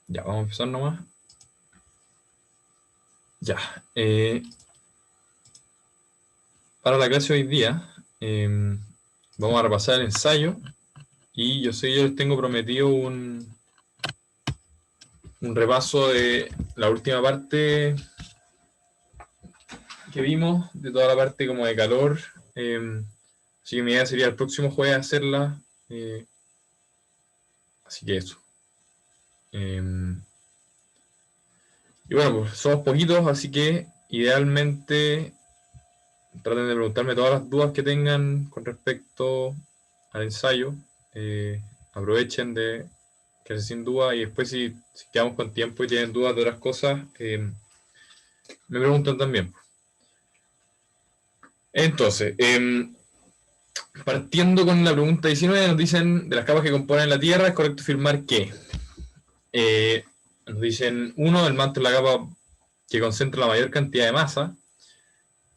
Ya, vamos a empezar nomás. Ya. Para la clase de hoy día, vamos a repasar el ensayo. Y yo sé que yo les tengo prometido un repaso de la última parte que vimos, de toda la parte como de calor. Así que mi idea sería el próximo jueves hacerla. Así que eso. Y bueno, pues somos poquitos, así que idealmente traten de preguntarme todas las dudas que tengan con respecto al ensayo. Aprovechen de quedarse sin duda y después si quedamos con tiempo y tienen dudas de otras cosas, me preguntan también. Entonces, partiendo con la pregunta 19, nos dicen, de las capas que componen la Tierra, es correcto afirmar que nos dicen, uno, el manto es la capa que concentra la mayor cantidad de masa,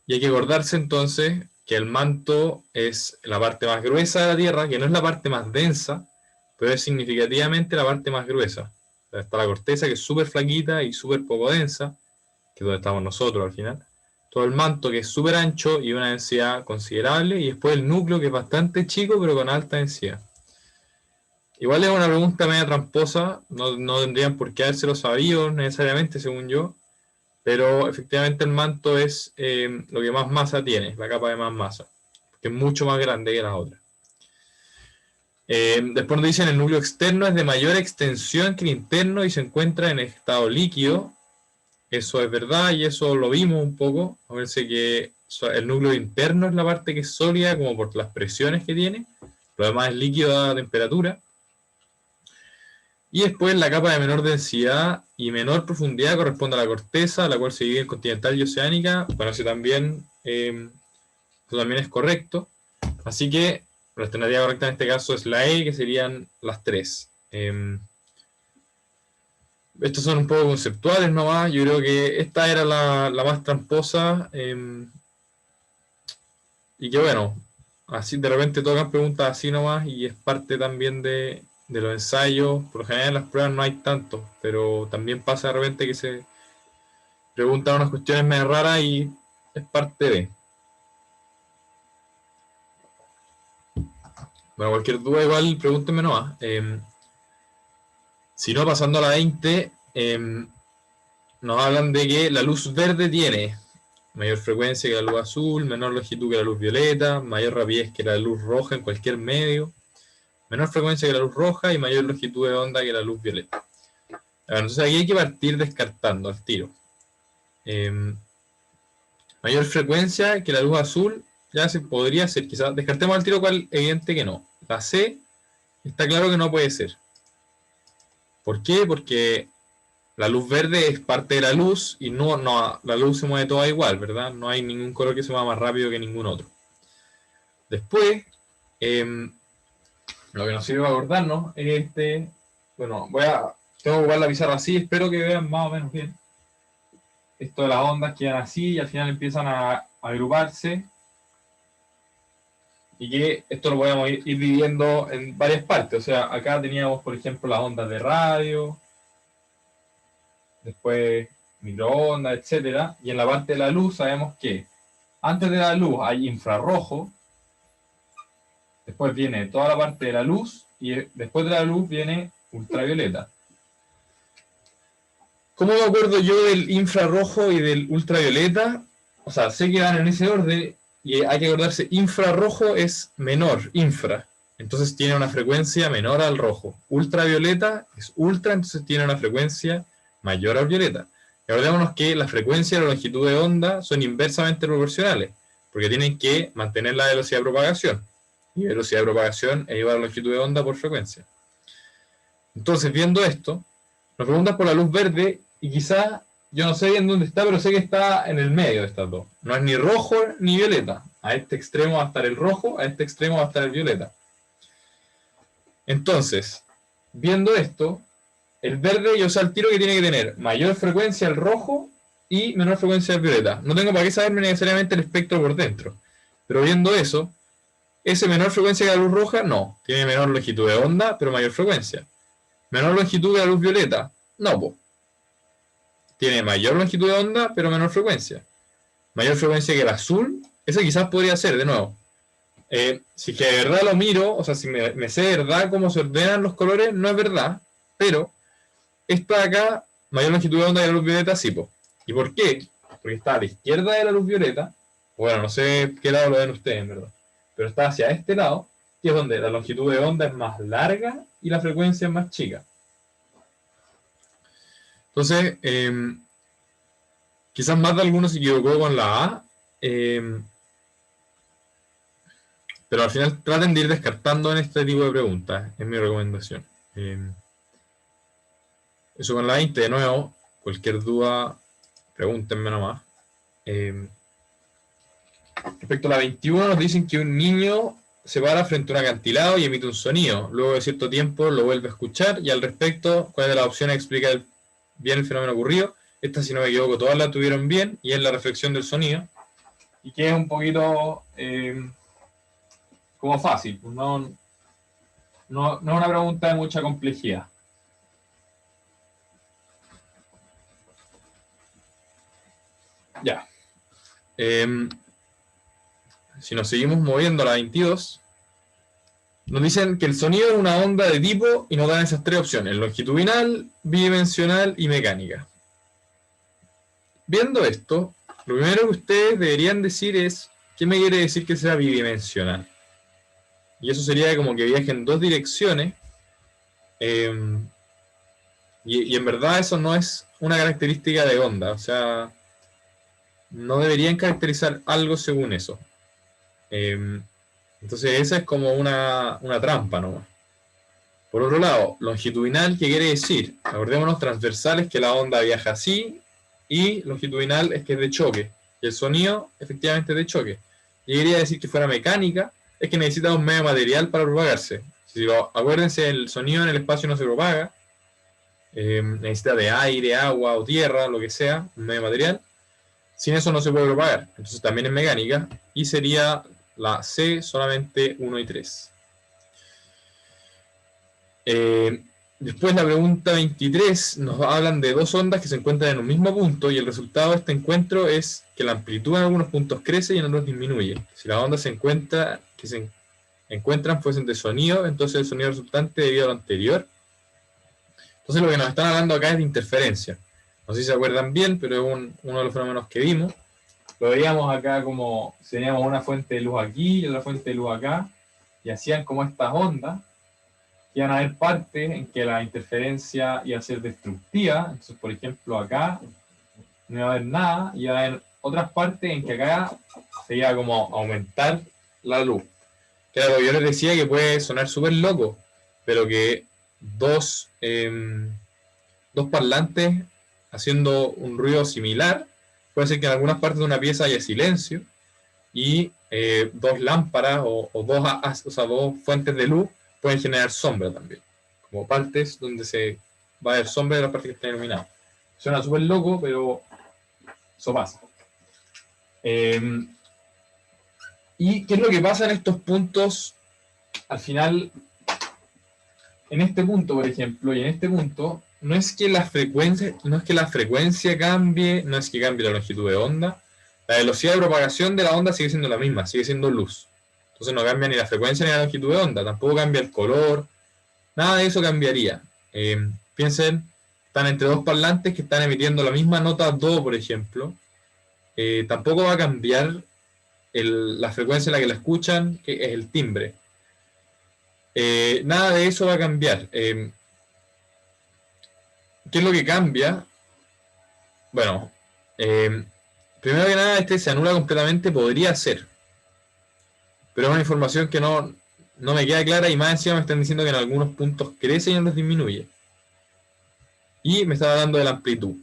y hay que acordarse entonces que el manto es la parte más gruesa de la Tierra, que no es la parte más densa, pero es significativamente la parte más gruesa. O sea, está la corteza, que es súper flaquita y súper poco densa, que es donde estamos nosotros al final. Todo el manto, que es súper ancho y una densidad considerable, y después el núcleo, que es bastante chico, pero con alta densidad. Igual es una pregunta media tramposa, no tendrían por qué habérselo sabido necesariamente, según yo, pero efectivamente el manto es lo que más masa tiene, la capa de más masa, que es mucho más grande que la otra. Después nos dicen el núcleo externo es de mayor extensión que el interno y se encuentra en estado líquido. Eso es verdad y eso lo vimos un poco. Acuérdense que el núcleo interno es la parte que es sólida, como por las presiones que tiene. Lo demás es líquido a temperatura. Y después la capa de menor densidad y menor profundidad corresponde a la corteza, la cual se divide en continental y oceánica. Bueno, eso también es correcto. Así que la alternativa correcta en este caso es la E, que serían las tres. Estos son un poco conceptuales nomás. Yo creo que esta era la más tramposa. Y que bueno, así de repente tocan preguntas así nomás y es parte también de los ensayos. Por lo general en las pruebas no hay tanto, pero también pasa de repente que se preguntan unas cuestiones medio raras y es parte de. Bueno, cualquier duda igual pregúntenme nomás. Si no, pasando a la 20, nos hablan de que la luz verde tiene mayor frecuencia que la luz azul, menor longitud que la luz violeta, mayor rapidez que la luz roja en cualquier medio, menor frecuencia que la luz roja y mayor longitud de onda que la luz violeta. Entonces aquí hay que partir descartando al tiro. Mayor frecuencia que la luz azul, ya se podría ser, quizás descartemos al tiro cual evidente que no. La C está claro que no puede ser. ¿Por qué? Porque la luz verde es parte de la luz y no, la luz se mueve toda igual, ¿verdad? No hay ningún color que se mueva más rápido que ningún otro. Después, lo que nos sirve para acordarnos es bueno, tengo que ocupar la pizarra así, espero que vean más o menos bien. Esto de las ondas quedan así y al final empiezan a agruparse. Y que esto lo podemos ir dividiendo en varias partes. O sea, acá teníamos, por ejemplo, las ondas de radio, después microondas, etcétera. Y en la parte de la luz sabemos que antes de la luz hay infrarrojo, después viene toda la parte de la luz y después de la luz viene ultravioleta. ¿Cómo me acuerdo yo del infrarrojo y del ultravioleta? O sea, sé que van en ese orden y hay que acordarse, infrarrojo es menor, infra. Entonces tiene una frecuencia menor al rojo. Ultravioleta es ultra, entonces tiene una frecuencia mayor al violeta. Y acordémonos que la frecuencia y la longitud de onda son inversamente proporcionales, porque tienen que mantener la velocidad de propagación. Y velocidad de propagación es igual a la longitud de onda por frecuencia. Entonces, viendo esto, nos preguntas por la luz verde y quizá yo no sé bien dónde está, pero sé que está en el medio de estas dos. No es ni rojo ni violeta. A este extremo va a estar el rojo, a este extremo va a estar el violeta. Entonces, viendo esto, el verde yo sé al tiro que tiene que tener mayor frecuencia el rojo y menor frecuencia el violeta. No tengo para qué saberme necesariamente el espectro por dentro. Pero viendo eso, ese menor frecuencia que la luz roja, no. Tiene menor longitud de onda, pero mayor frecuencia. Menor longitud que la luz violeta. No, po. Tiene mayor longitud de onda, pero menor frecuencia. Mayor frecuencia que el azul, eso quizás podría ser, de nuevo. Si que de verdad lo miro, o sea, si me sé de verdad cómo se ordenan los colores, no es verdad, pero esta de acá, mayor longitud de onda de la luz violeta, sí, po. ¿Y por qué? Porque está a la izquierda de la luz violeta, bueno, no sé qué lado lo ven ustedes, en verdad, pero está hacia este lado, que es donde la longitud de onda es más larga y la frecuencia es más chica. Entonces, quizás más de alguno se equivocó con la A, pero al final traten de ir descartando en este tipo de preguntas, es mi recomendación. Eso con la 20, de nuevo, cualquier duda, pregúntenme nomás. Respecto a la 21, nos dicen que un niño se para frente a un acantilado y emite un sonido. Luego de cierto tiempo lo vuelve a escuchar y al respecto, ¿cuál de las opciones explica bien el fenómeno ocurrido? Esta, si no me equivoco, todas la tuvieron bien y es la reflexión del sonido. Y que es un poquito como fácil, no es una pregunta de mucha complejidad. Ya. Si nos seguimos moviendo a la 22, nos dicen que el sonido es una onda de tipo y nos dan esas tres opciones: longitudinal, bidimensional y mecánica. Viendo esto, lo primero que ustedes deberían decir es ¿qué me quiere decir que sea bidimensional? Y eso sería como que viaje en dos direcciones. Y en verdad eso no es una característica de onda. O sea, no deberían caracterizar algo según eso. Entonces esa es como una trampa nomás. Por otro lado, longitudinal, ¿qué quiere decir? Acordémonos, transversal es que la onda viaja así, y longitudinal es que es de choque. Y el sonido, efectivamente, es de choque. Y quería decir que fuera mecánica, es que necesita un medio material para propagarse. Acuérdense, el sonido en el espacio no se propaga. Necesita de aire, agua o tierra, lo que sea, un medio material. Sin eso no se puede propagar. Entonces también es mecánica. Y sería la C, solamente 1 y 3. Después la pregunta 23 nos hablan de dos ondas que se encuentran en un mismo punto y el resultado de este encuentro es que la amplitud en algunos puntos crece y en otros disminuye. Si las ondas se encuentran fuesen de sonido, entonces el sonido resultante debido a lo anterior. Entonces lo que nos están hablando acá es de interferencia. No sé si se acuerdan bien, pero es uno de los fenómenos que vimos. Lo veíamos acá como si teníamos una fuente de luz aquí y otra fuente de luz acá, y hacían como estas ondas. Iban a haber partes en que la interferencia iba a ser destructiva. Entonces, por ejemplo, acá no iba a haber nada, y iba a haber otras partes en que acá se iba como a aumentar la luz. Claro, yo les decía que puede sonar súper loco, pero que dos parlantes haciendo un ruido similar puede ser que en algunas partes de una pieza haya silencio y dos lámparas o dos fuentes de luz pueden generar sombra también, como partes donde se va a ver sombra de las partes que están iluminadas. Suena súper loco, pero eso pasa. ¿Y qué es lo que pasa en estos puntos? Al final, en este punto, por ejemplo, y en este punto, no es que la frecuencia cambie, no es que cambie la longitud de onda, la velocidad de propagación de la onda sigue siendo la misma, sigue siendo luz. Entonces no cambia ni la frecuencia ni la longitud de onda, tampoco cambia el color, nada de eso cambiaría. Piensen, están entre dos parlantes que están emitiendo la misma nota do, por ejemplo. Tampoco va a cambiar la frecuencia en la que la escuchan, que es el timbre. Nada de eso va a cambiar. ¿Qué es lo que cambia? Bueno, primero que nada, este se anula completamente, podría ser. Pero es una información que no me queda clara, y más encima me están diciendo que en algunos puntos crece y en otros disminuye. Y me estaba hablando de la amplitud.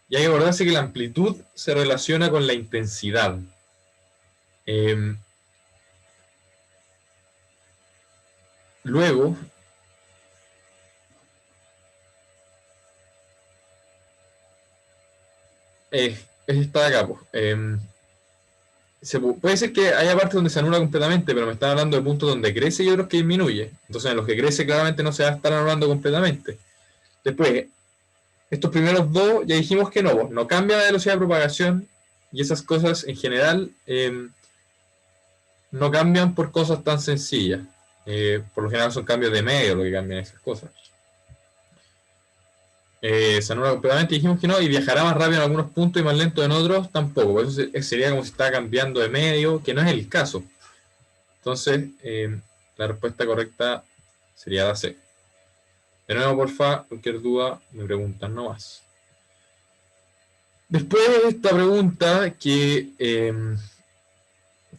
Y hay que acordarse que la amplitud se relaciona con la intensidad. Luego, está acá. Puede ser que haya partes donde se anula completamente, pero me están hablando de puntos donde crece y otros que disminuye. Entonces, en los que crece claramente no se va a estar anulando completamente. Después, estos primeros dos ya dijimos que no, no cambia la velocidad de propagación y esas cosas en general no cambian por cosas tan sencillas. Por lo general son cambios de medio lo que cambian esas cosas. Se anula completamente, dijimos que no, y viajará más rápido en algunos puntos y más lento en otros, tampoco. Por eso sería como si está cambiando de medio, que no es el caso. Entonces, la respuesta correcta sería la C. De nuevo, porfa, cualquier duda, me preguntan nomás. Después de esta pregunta, que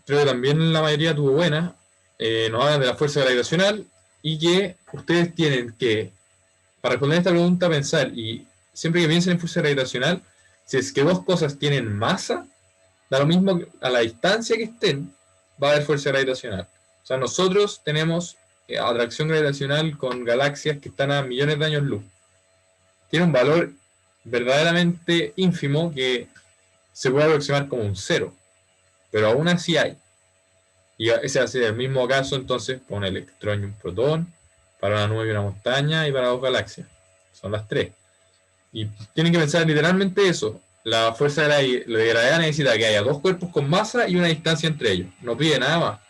creo que también la mayoría tuvo buena, nos hablan de la fuerza gravitacional y que ustedes tienen que, para responder esta pregunta, pensar, y siempre que piensen en fuerza gravitacional, si es que dos cosas tienen masa, da lo mismo a la distancia que estén, va a haber fuerza gravitacional. O sea, nosotros tenemos atracción gravitacional con galaxias que están a millones de años luz. Tiene un valor verdaderamente ínfimo que se puede aproximar como un cero, pero aún así hay. Y ese va a ser el mismo caso entonces con un electrón y un protón, para una nube y una montaña y para dos galaxias. Son las tres. Y tienen que pensar literalmente eso. La fuerza de gravedad necesita que haya dos cuerpos con masa y una distancia entre ellos. No pide nada más.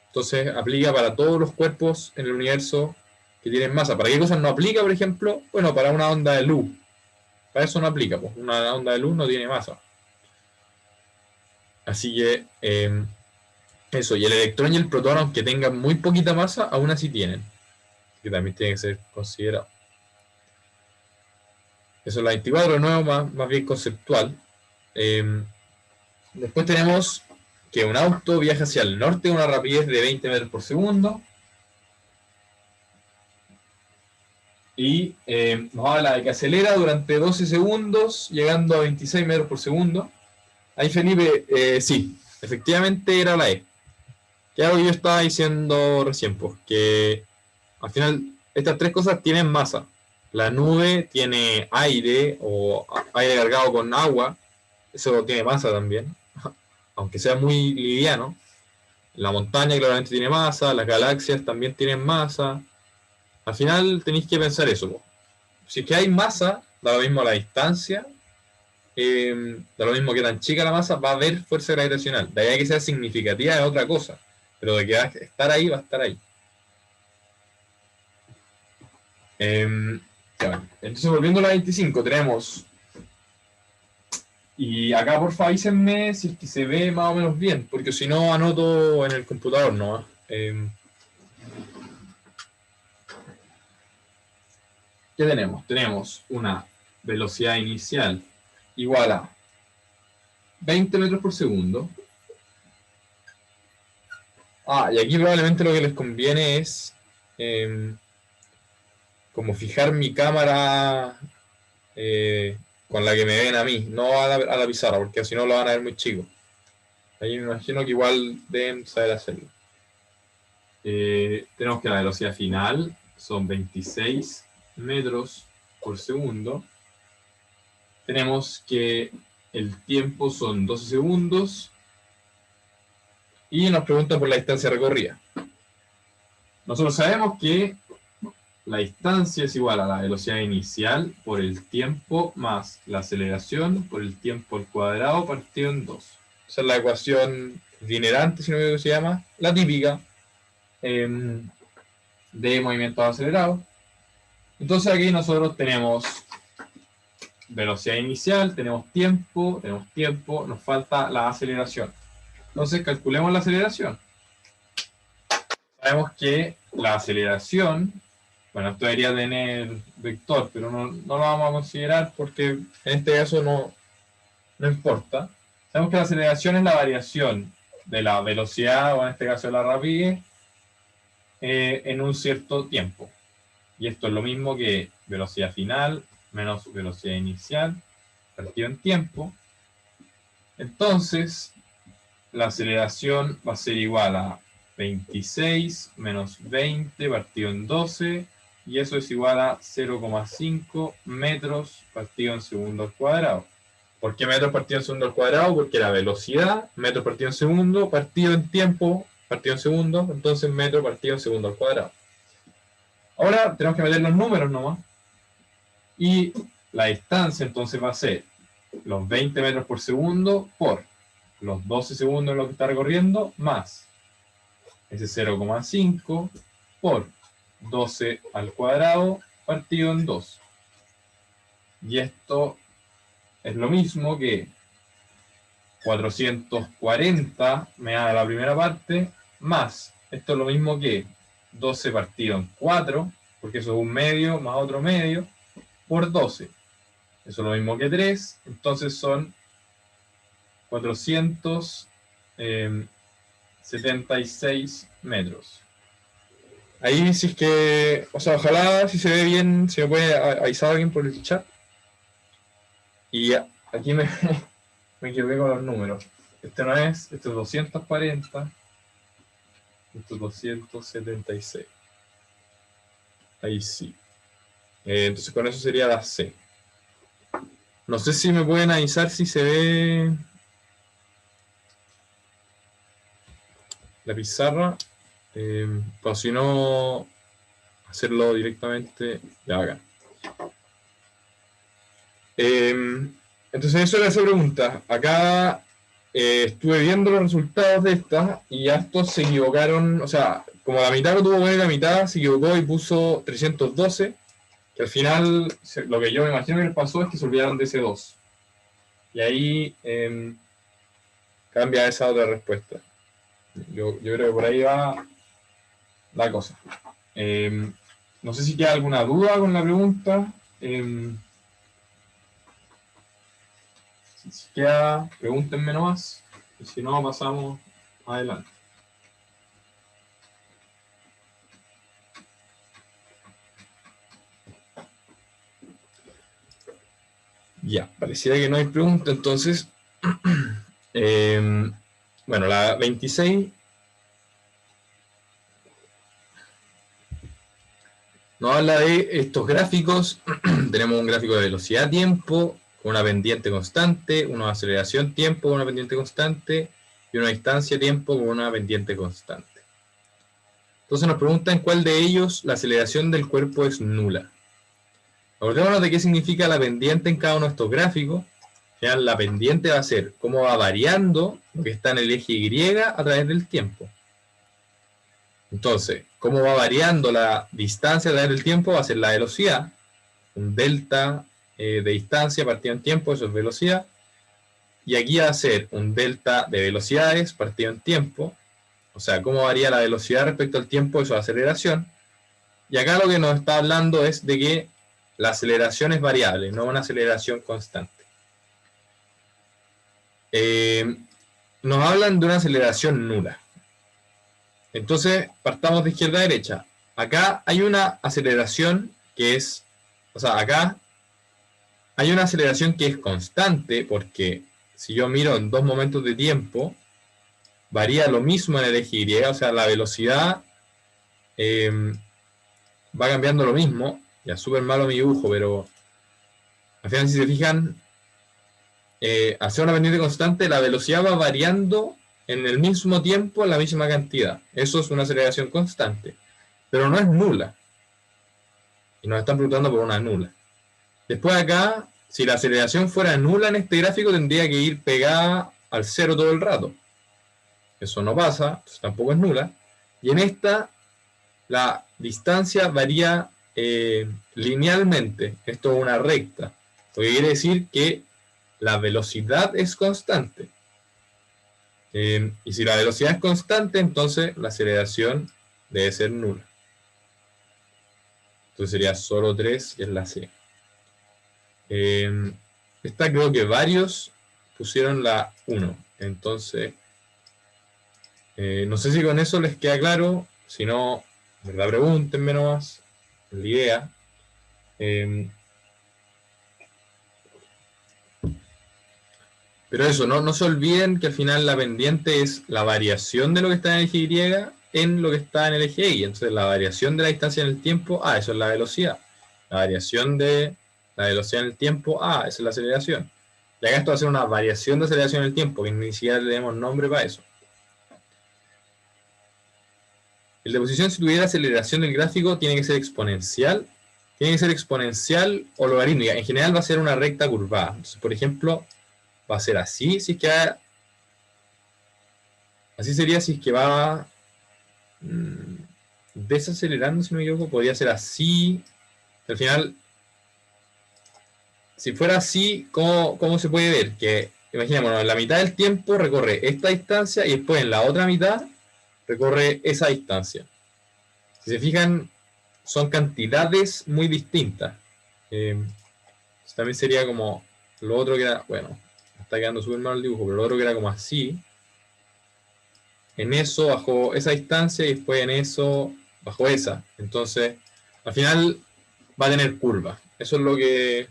Entonces aplica para todos los cuerpos en el universo que tienen masa. ¿Para qué cosas no aplica, por ejemplo? Bueno, para una onda de luz. Para eso no aplica, pues una onda de luz no tiene masa. Así que eso, y el electrón y el protón, aunque tengan muy poquita masa, aún así tienen. Que también tiene que ser considerado. Eso es la 24, de nuevo, más bien conceptual. Después tenemos que un auto viaja hacia el norte a una rapidez de 20 metros por segundo. Y nos habla de que acelera durante 12 segundos, llegando a 26 metros por segundo. Ahí Felipe, sí, efectivamente era la E. Que es lo que yo estaba diciendo recién, pues, que al final estas tres cosas tienen masa. La nube tiene aire o aire cargado con agua, eso tiene masa también, aunque sea muy liviano. La montaña claramente tiene masa, las galaxias también tienen masa. Al final tenéis que pensar eso, pues. Si es que hay masa, da lo mismo la distancia, da lo mismo que tan chica la masa, va a haber fuerza gravitacional. De ahí a que sea significativa es otra cosa, pero de que va a estar ahí, va a estar ahí. Entonces, volviendo a la 25, tenemos. Y acá, porfa, avísenme si es que se ve más o menos bien, porque si no, anoto en el computador, ¿no? ¿Qué tenemos? Tenemos una velocidad inicial igual a 20 metros por segundo. Y aquí probablemente lo que les conviene es como fijar mi cámara con la que me ven a mí, no a la pizarra, porque si no lo van a ver muy chico. Ahí me imagino que igual deben saber hacerlo. Tenemos que la velocidad final son 26 metros por segundo. Tenemos que el tiempo son 12 segundos. Y nos pregunta por la distancia recorrida. Nosotros sabemos que la distancia es igual a la velocidad inicial por el tiempo más la aceleración por el tiempo al cuadrado partido en 2. Esa es la ecuación dinerante, si no me equivoco, se llama, la típica de movimientos acelerados. Entonces aquí nosotros tenemos velocidad inicial, tenemos tiempo, nos falta la aceleración. Entonces calculemos la aceleración. Sabemos que la aceleración, bueno, esto debería tener vector, pero no lo vamos a considerar porque en este caso no importa. Sabemos que la aceleración es la variación de la velocidad, o en este caso de la rapidez, en un cierto tiempo. Y esto es lo mismo que velocidad final menos velocidad inicial partido en tiempo. Entonces, la aceleración va a ser igual a 26 menos 20 partido en 12, y eso es igual a 0,5 metros partido en segundo al cuadrado. ¿Por qué metros partido en segundo al cuadrado? Porque la velocidad, metros partido en segundo, partido en tiempo, partido en segundo, entonces metro partido en segundo al cuadrado. Ahora tenemos que meter los números nomás. Y la distancia entonces va a ser los 20 metros por segundo por los 12 segundos en lo que está recorriendo, más ese 0,5 por 12 al cuadrado partido en 2. Y esto es lo mismo que 440 me da la primera parte, más esto es lo mismo que 12 partido en 4, porque eso es un medio más otro medio, por 12. Eso es lo mismo que 3, entonces son 476 metros. Ahí si es que, o sea, ojalá si se ve bien, si me puede avisar alguien por el chat. Y aquí me equivoqué con los números. Este no es, este es 240, este es 276. Ahí sí. Entonces con eso sería la C. No sé si me pueden avisar si se ve la pizarra. O si no, hacerlo directamente. Ya, acá. Entonces eso era esa pregunta. Acá estuve viendo los resultados de esta y estos se equivocaron, o sea, como la mitad lo tuvo que ver, la mitad se equivocó y puso 312, que al final lo que yo me imagino que les pasó es que se olvidaron de ese 2. Y ahí cambia esa otra respuesta. Yo creo que por ahí va la cosa. No sé si queda alguna duda con la pregunta. Si queda, pregúntenme nomás. Y si no, pasamos adelante. Ya, pareciera que no hay pregunta, entonces. Bueno, la 26 nos habla de estos gráficos. Tenemos un gráfico de velocidad-tiempo, con una pendiente constante, una aceleración-tiempo con una pendiente constante, y una distancia-tiempo con una pendiente constante. Entonces nos preguntan cuál de ellos la aceleración del cuerpo es nula. Acordémonos de qué significa la pendiente en cada uno de estos gráficos. La pendiente va a ser cómo va variando lo que está en el eje Y a través del tiempo. Entonces, cómo va variando la distancia a través del tiempo va a ser la velocidad. Un delta de distancia partido en tiempo, eso es velocidad. Y aquí va a ser un delta de velocidades partido en tiempo. O sea, cómo varía la velocidad respecto al tiempo, eso es aceleración. Y acá lo que nos está hablando es de que la aceleración es variable, no una aceleración constante. Nos hablan de una aceleración nula. Entonces, partamos de izquierda a derecha. Acá hay una aceleración que es, o sea, acá hay una aceleración que es constante, porque si yo miro en dos momentos de tiempo, varía lo mismo en el eje Y, o sea, la velocidad va cambiando lo mismo. Ya, súper malo mi dibujo, pero al final, si se fijan, al ser una pendiente constante, la velocidad va variando en el mismo tiempo en la misma cantidad. Eso es una aceleración constante, pero no es nula. Y nos están preguntando por una nula. Después acá, si la aceleración fuera nula en este gráfico, tendría que ir pegada al cero todo el rato. Eso no pasa, entonces tampoco es nula. Y en esta, la distancia varía linealmente. Esto es una recta. Lo que quiere decir que la velocidad es constante. Y si la velocidad es constante, entonces la aceleración debe ser nula. Entonces sería solo 3, que es la C. Esta creo que varios pusieron la 1. Entonces, no sé si con eso les queda claro. Si no, ¿verdad? Pregúntenme nomás. La idea. Pero eso, no se olviden que al final la pendiente es la variación de lo que está en el eje Y en lo que está en el eje Y. Entonces la variación de la distancia en el tiempo, eso es la velocidad. La variación de la velocidad en el tiempo, esa es la aceleración. Y acá esto va a ser una variación de aceleración en el tiempo, que ni siquiera le demos nombre para eso. El de posición, si tuviera aceleración del gráfico, tiene que ser exponencial tiene que ser exponencial o logarítmica. En general va a ser una recta curvada. Entonces, por ejemplo, va a ser así, si es que así sería si es que va desacelerando, si no me equivoco, podría ser así. Al final, si fuera así, ¿cómo se puede ver? Que, imaginémonos, en la mitad del tiempo recorre esta distancia y después en la otra mitad recorre esa distancia. Si se fijan, son cantidades muy distintas. También sería como lo otro que era, bueno, está quedando súper mal el dibujo, pero lo otro que era como así. En eso bajó esa distancia y después en eso bajó esa. Entonces, al final va a tener curva. Eso es lo que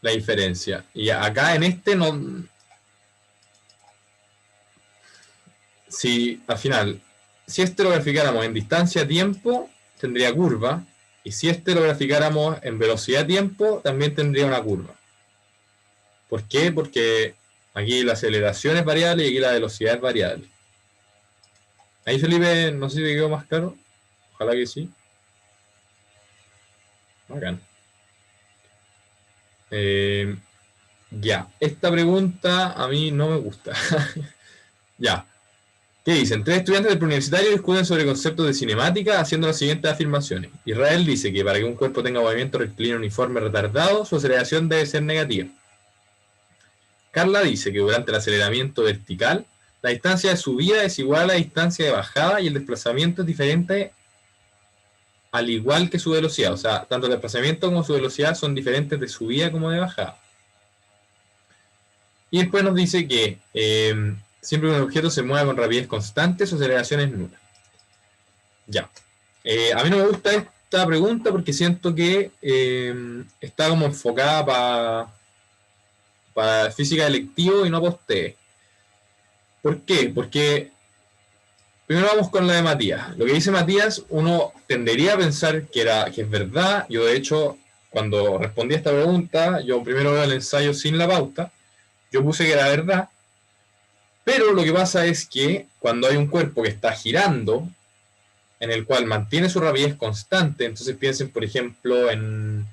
la diferencia. Y acá en este no. Si al final, si este lo graficáramos en distancia-tiempo, tendría curva. Y si este lo graficáramos en velocidad-tiempo, también tendría una curva. ¿Por qué? Porque aquí la aceleración es variable y aquí la velocidad es variable. Ahí, Felipe, no sé si te quedó más claro. Ojalá que sí. Bacán. Ya, esta pregunta a mí no me gusta. Ya. ¿Qué dicen? Tres estudiantes del preuniversitario discuten sobre conceptos de cinemática haciendo las siguientes afirmaciones. Israel dice que para que un cuerpo tenga movimiento rectilíneo uniforme retardado, su aceleración debe ser negativa. Carla dice que durante el aceleramiento vertical, la distancia de subida es igual a la distancia de bajada y el desplazamiento es diferente al igual que su velocidad. O sea, tanto el desplazamiento como su velocidad son diferentes de subida como de bajada. Y después nos dice que siempre que un objeto se mueva con rapidez constante, su aceleración es nula. Ya. A mí no me gusta esta pregunta porque siento que está como enfocada para física electivo y no para ustedes. ¿Por qué? Porque primero vamos con la de Matías. Lo que dice Matías, uno tendería a pensar que es verdad. Yo, de hecho, cuando respondí a esta pregunta, yo primero veo el ensayo sin la pauta. Yo puse que era verdad. Pero lo que pasa es que cuando hay un cuerpo que está girando, en el cual mantiene su rapidez constante, entonces piensen, por ejemplo, en...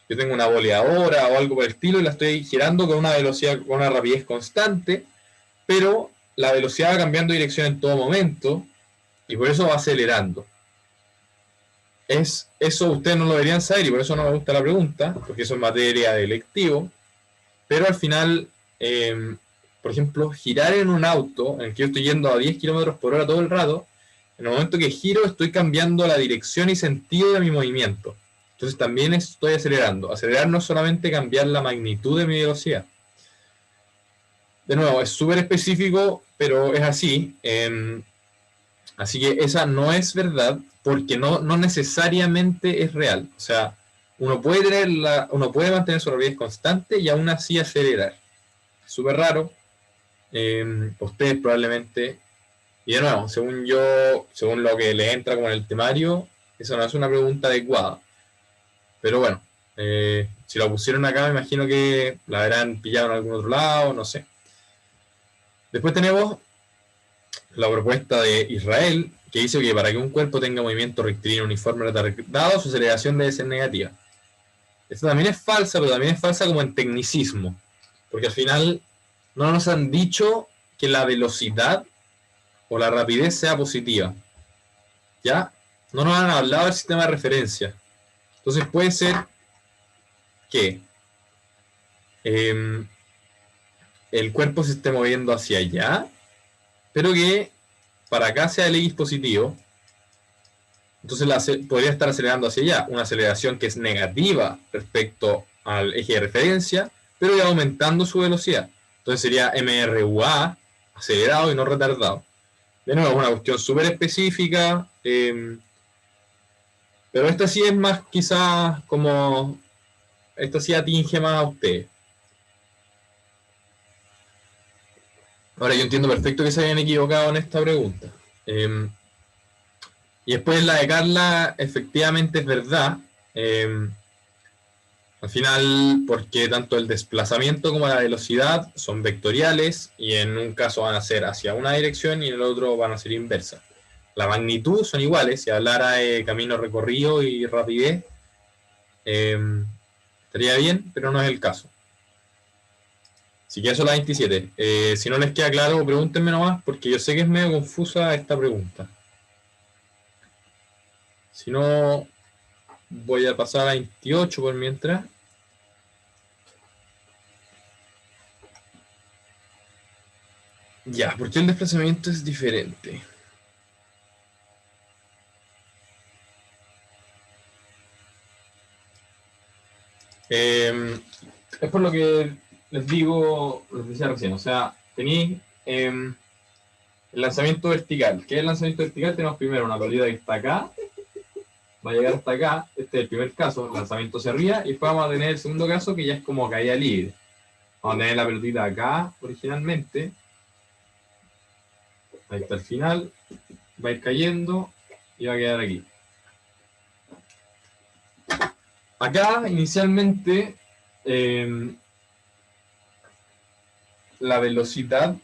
Yo tengo una boleadora o algo por el estilo y la estoy girando con una velocidad, con una rapidez constante, pero la velocidad va cambiando de dirección en todo momento y por eso va acelerando. Eso ustedes no lo deberían saber y por eso no me gusta la pregunta, porque eso es materia de electivo, pero al final, por ejemplo, girar en un auto en el que yo estoy yendo a 10 km por hora todo el rato, en el momento que giro estoy cambiando la dirección y sentido de mi movimiento. Entonces también estoy acelerando. Acelerar no es solamente cambiar la magnitud de mi velocidad. De nuevo, es súper específico, pero es así. Así que esa no es verdad porque no necesariamente es real. O sea, uno puede mantener su rapidez constante y aún así acelerar. Es súper raro. Ustedes probablemente... Y de nuevo, según lo que les entra como en el temario, eso no es una pregunta adecuada. Pero bueno, si la pusieron acá, me imagino que la habrán pillado en algún otro lado, no sé. Después tenemos la propuesta de Israel, que dice que para que un cuerpo tenga movimiento rectilíneo uniforme retardado, su aceleración debe ser negativa. Esto también es falsa, pero también es falsa como en tecnicismo. Porque al final no nos han dicho que la velocidad o la rapidez sea positiva. ¿Ya? No nos han hablado del sistema de referencia. Entonces puede ser que el cuerpo se esté moviendo hacia allá, pero que para acá sea el X positivo. Entonces podría estar acelerando hacia allá. Una aceleración que es negativa respecto al eje de referencia, pero ya aumentando su velocidad. Entonces sería MRUA, acelerado y no retardado. De nuevo, es una cuestión súper específica, pero esta sí es más quizás como... Esta sí atinge más a ustedes. Ahora yo entiendo perfecto que se hayan equivocado en esta pregunta. Y después la de Carla, efectivamente es verdad. Al final, porque tanto el desplazamiento como la velocidad son vectoriales y en un caso van a ser hacia una dirección y en el otro van a ser inversas. la magnitud son iguales. Si hablara de camino recorrido y rapidez, estaría bien, pero no es el caso. Así que eso es la 27. Si no les queda claro, pregúntenme nomás, porque yo sé que es medio confusa esta pregunta. Si no, voy a pasar a la 28 por mientras. Ya, ¿por qué el desplazamiento es diferente? Es por lo que les digo, les decía recién, o sea, tenéis el lanzamiento vertical. ¿Qué es el lanzamiento vertical? Tenemos primero una pelota que está acá, va a llegar hasta acá, este es el primer caso, el lanzamiento hacia arriba, y después vamos a tener el segundo caso que ya es como caída libre. Vamos a tener la pelotita acá originalmente, ahí está el final, va a ir cayendo y va a quedar aquí. Acá inicialmente la velocidad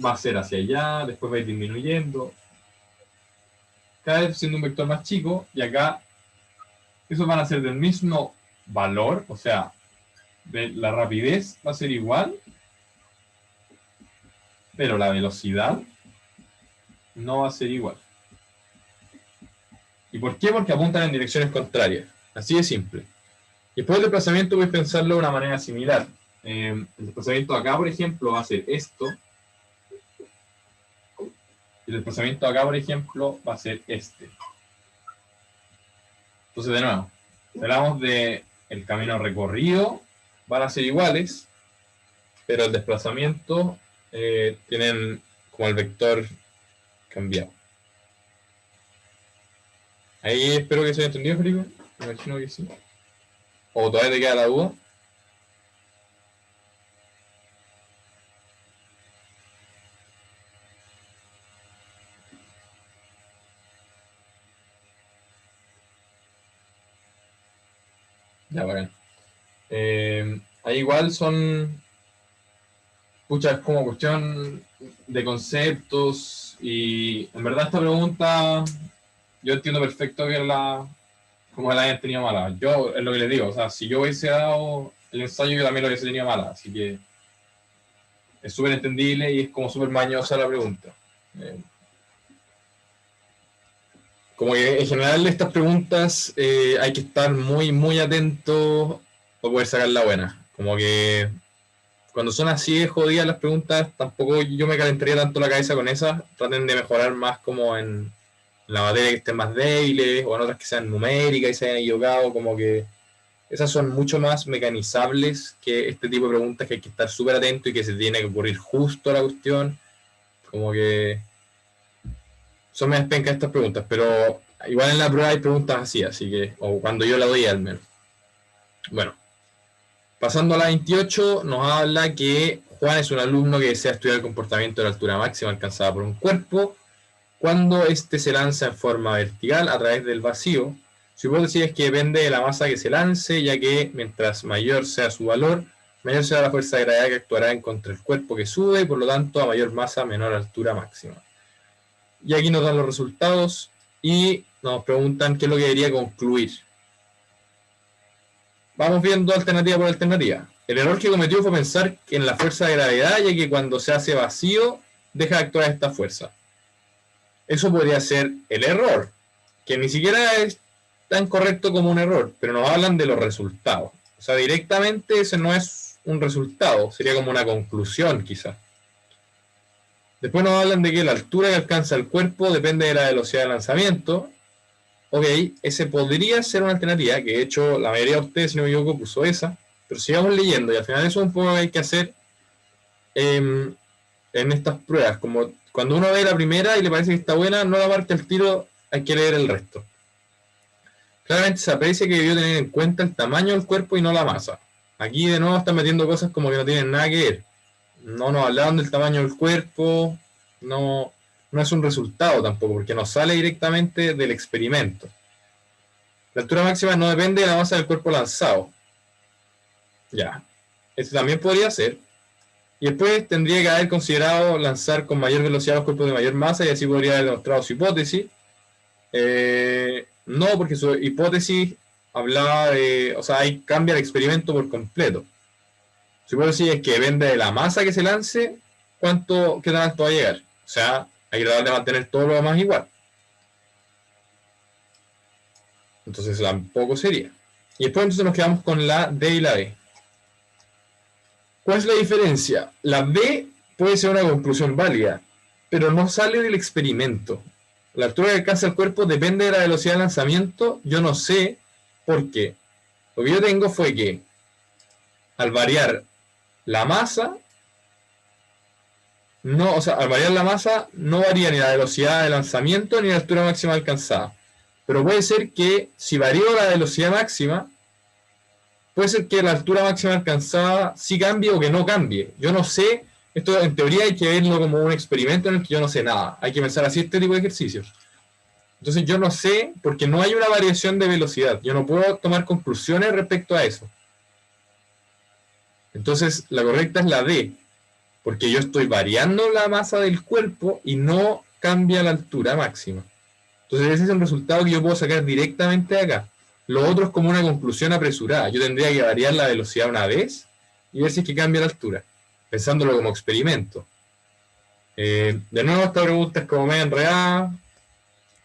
va a ser hacia allá, después va a ir disminuyendo, cada vez siendo un vector más chico, y acá esos van a ser del mismo valor, o sea, la rapidez va a ser igual, pero la velocidad no va a ser igual. ¿Y por qué? Porque apuntan en direcciones contrarias. Así de simple. Y después el desplazamiento voy a pensarlo de una manera similar. El desplazamiento acá, por ejemplo, va a ser esto. Y el desplazamiento acá, por ejemplo, va a ser este. Entonces, de nuevo, si hablamos de el camino recorrido, van a ser iguales, pero el desplazamiento tienen como el vector cambiado. Ahí espero que se haya entendido, Felipe. Me imagino que sí. ¿O todavía te queda la duda? Ya, bacán. Ahí igual son, pucha, es como cuestión de conceptos y en verdad esta pregunta yo entiendo perfecto que como la hayan tenido mala. Yo, es lo que les digo, o sea, si yo hubiese dado el ensayo yo también lo hubiese tenido mala, así que es súper entendible y es como súper mañosa la pregunta. Como que en general estas preguntas hay que estar muy, muy atento para poder sacar la buena. Como que cuando son así de jodidas las preguntas, tampoco yo me calentaría tanto la cabeza con esas. Traten de mejorar más como en la materia que estén más débiles o en otras que sean numéricas y se hayan equivocado. Como que esas son mucho más mecanizables que este tipo de preguntas que hay que estar súper atento y que se tiene que ocurrir justo a la cuestión. Como que son más pencas estas preguntas, pero igual en la prueba hay preguntas así que, o cuando yo la doy al menos. Bueno, pasando a la 28, nos habla que Juan es un alumno que desea estudiar el comportamiento de la altura máxima alcanzada por un cuerpo cuando éste se lanza en forma vertical a través del vacío. Su hipótesis es que depende de la masa que se lance, ya que mientras mayor sea su valor, mayor será la fuerza de gravedad que actuará en contra del cuerpo que sube y por lo tanto a mayor masa, menor altura máxima. Y aquí nos dan los resultados y nos preguntan qué es lo que debería concluir. Vamos viendo alternativa por alternativa. El error que cometió fue pensar en la fuerza de gravedad, ya que cuando se hace vacío, deja de actuar esta fuerza. Eso podría ser el error, que ni siquiera es tan correcto como un error, pero nos hablan de los resultados. O sea, directamente ese no es un resultado, sería como una conclusión quizás. Después nos hablan de que la altura que alcanza el cuerpo depende de la velocidad de lanzamiento. Ok, ese podría ser una alternativa, que de hecho la mayoría de ustedes, si no me equivoco, puso esa, pero sigamos leyendo y al final eso es un poco que hay que hacer en estas pruebas, como cuando uno ve la primera y le parece que está buena, no la marca el tiro, hay que leer el resto. Claramente se aprecia que debió tener en cuenta el tamaño del cuerpo y no la masa. Aquí de nuevo están metiendo cosas como que no tienen nada que ver. No nos hablaban del tamaño del cuerpo, no es un resultado tampoco, porque no sale directamente del experimento. La altura máxima no depende de la masa del cuerpo lanzado. Ya, este también podría ser. Y después tendría que haber considerado lanzar con mayor velocidad los cuerpos de mayor masa y así podría haber demostrado su hipótesis. No, porque su hipótesis hablaba de, o sea, ahí cambia el experimento por completo. Su hipótesis es que depende de la masa que se lance, qué tan alto va a llegar. O sea, hay que tratar de mantener todo lo demás igual. Entonces tampoco sería. Y después entonces nos quedamos con la D y la B. ¿Cuál es la diferencia? La B puede ser una conclusión válida, pero no sale del experimento. La altura que alcanza el cuerpo depende de la velocidad de lanzamiento. Yo no sé por qué. Lo que yo tengo fue que al variar la masa, no, o sea, al variar la masa no varía ni la velocidad de lanzamiento ni la altura máxima alcanzada. Pero puede ser que si varío la velocidad máxima, puede ser que la altura máxima alcanzada sí cambie o que no cambie. Yo no sé, esto en teoría hay que verlo como un experimento en el que yo no sé nada. Hay que pensar así este tipo de ejercicios. Entonces yo no sé, porque no hay una variación de velocidad. Yo no puedo tomar conclusiones respecto a eso. Entonces la correcta es la D, porque yo estoy variando la masa del cuerpo y no cambia la altura máxima. Entonces ese es el resultado que yo puedo sacar directamente de acá. Lo otro es como una conclusión apresurada. Yo tendría que variar la velocidad una vez y ver si es que cambia la altura, pensándolo como experimento. De nuevo, esta pregunta es como medio enredada,